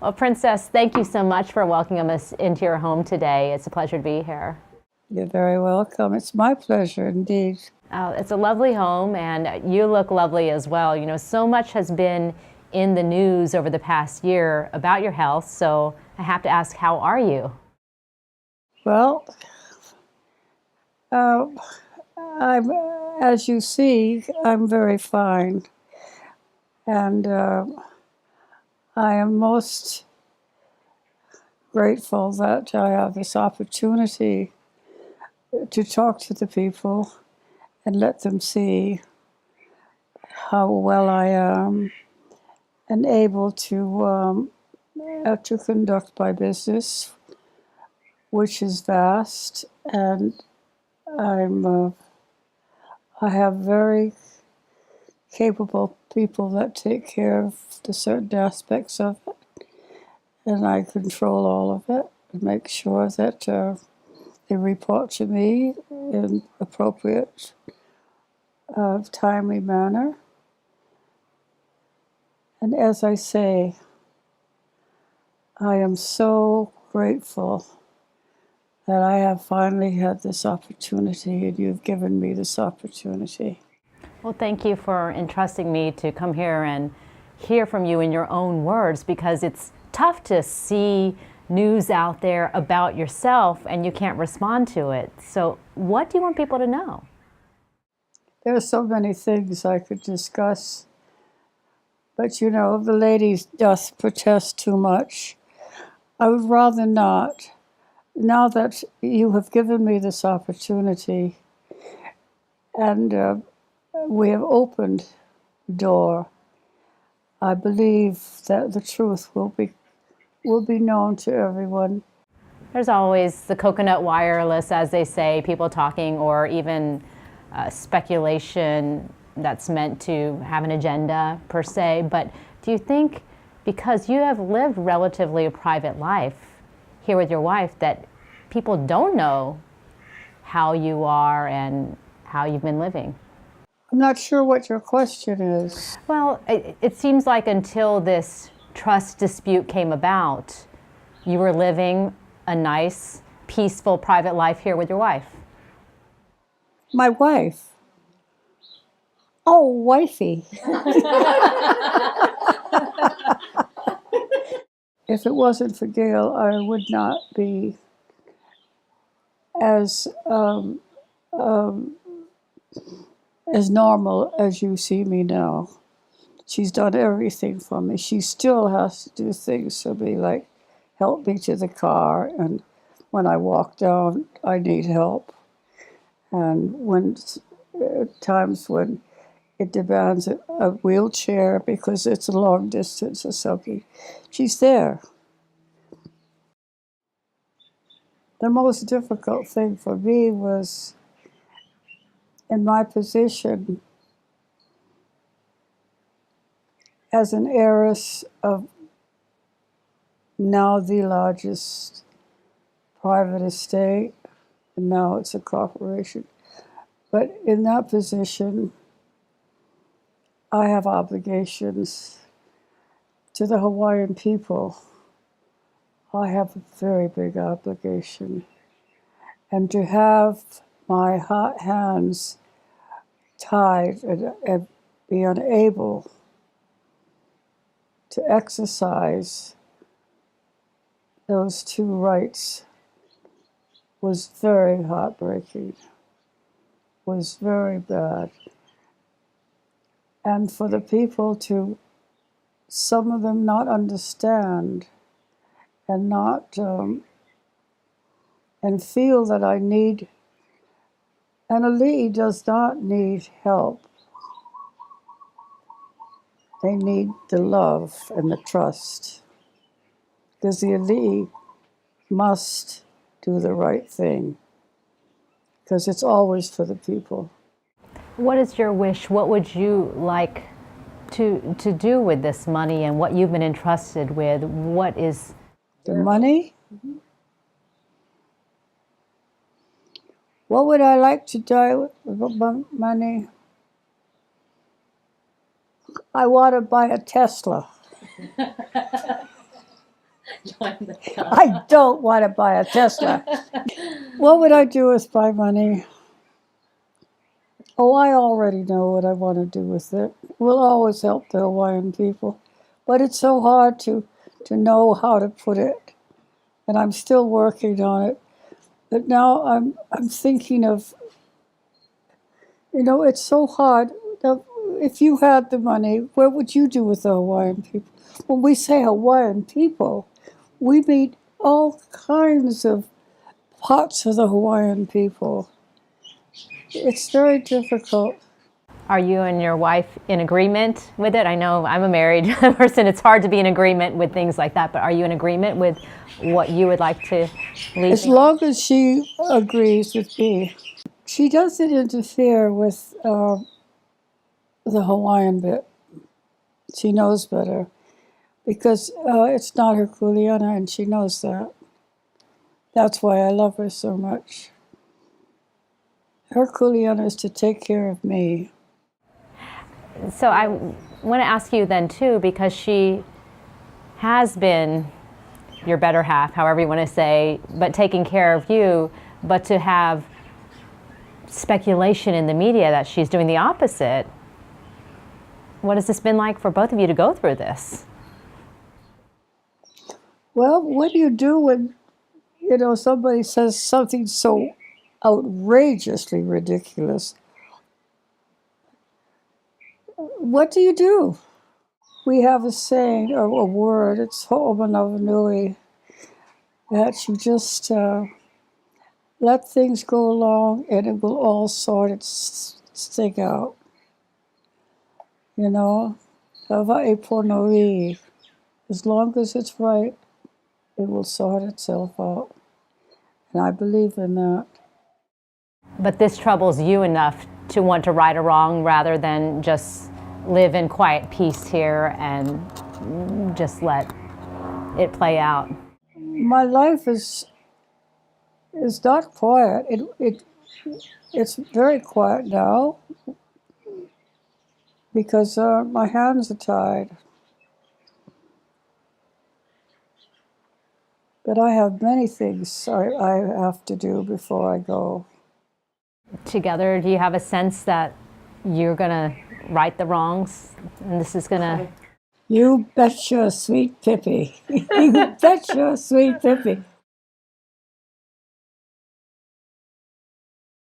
Well, Princess, thank you so much for welcoming us into your home today. It's a pleasure to be here. You're very welcome. It's my pleasure indeed. It's a lovely home, and you look lovely as well. You know, so much has been in the news over the past year about your health, so I have to ask, how are you? Well, I'm, as you see, I'm very fine. And I am most grateful that I have this opportunity to talk to the people and let them see how well I am and able to conduct my business, which is vast, and I have very capable people that take care of the certain aspects of it, and I control all of it and make sure that they report to me in appropriate, timely manner. And as I say, I am so grateful that I have finally had this opportunity, and you've given me this opportunity. Well, thank you for entrusting me to come here and hear from you in your own words, because it's tough to see news out there about yourself and you can't respond to it. So what do you want people to know? There are so many things I could discuss, but you know, the lady doth protest too much. I would rather not. Now that you have given me this opportunity and we have opened the door, I believe that the truth will be known to everyone. There's always the coconut wireless, as they say, people talking, or even speculation that's meant to have an agenda per se. But do you think, because you have lived relatively a private life here with your wife, that people don't know how you are and how you've been living? I'm not sure what your question is. Well, it seems like until this trust dispute came about, you were living a nice, peaceful, private life here with your wife. My wife? Oh, wifey. If it wasn't for Gail, I would not be as normal as you see me now. She's done everything for me. She still has to do things for me, like help me to the car, and when I walk down, I need help. And when times when it demands a wheelchair because it's a long distance or something, she's there. The most difficult thing for me was, in my position as an heiress of now the largest private estate, and now it's a corporation. But in that position, I have obligations to the Hawaiian people. I have a very big obligation. And to have my hot hands tied and be unable to exercise those two rights was very heartbreaking, was very bad. And for the people to, some of them not understand and not, and feel that I need, and Ali does not need help. They need the love and the trust, because the Ali must do the right thing, because it's always for the people. What is your wish? What would you like to do with this money and what you've been entrusted with? What is the money? Mm-hmm. What would I like to do with money? I want to buy a Tesla. I don't want to buy a Tesla. What would I do with my money? Oh, I already know what I want to do with it. We'll always help the Hawaiian people. But it's so hard to know how to put it. And I'm still working on it. But now I'm thinking of, it's so hard. Now, if you had the money, what would you do with the Hawaiian people? When we say Hawaiian people, we meet all kinds of parts of the Hawaiian people. It's very difficult. Are you and your wife in agreement with it? I know I'm a married person. It's hard to be in agreement with things like that, but are you in agreement with what you would like to leave? As long as she agrees with me. She doesn't interfere with the Hawaiian bit. She knows better because it's not her kuleana, and she knows that. That's why I love her so much. Her kuleana is to take care of me. So I want to ask you then too, because she has been your better half, however you want to say, but taking care of you, but to have speculation in the media that she's doing the opposite. What has this been like for both of you to go through this? Well, what do you do when, somebody says something so outrageously ridiculous? What do you do? We have a saying, or a word, it's ho'omanawanui, that you just let things go along and it will all sort its thing out. Hawaii ponoi. As long as it's right, it will sort itself out. And I believe in that. But this troubles you enough to want to right a wrong rather than just live in quiet peace here and just let it play out. My life is not quiet. It's very quiet now because my hands are tied. But I have many things I have to do before I go. Together, do you have a sense that you're going to right the wrongs and this is going to... You betcha, sweet Pippi. You betcha, sweet Pippi.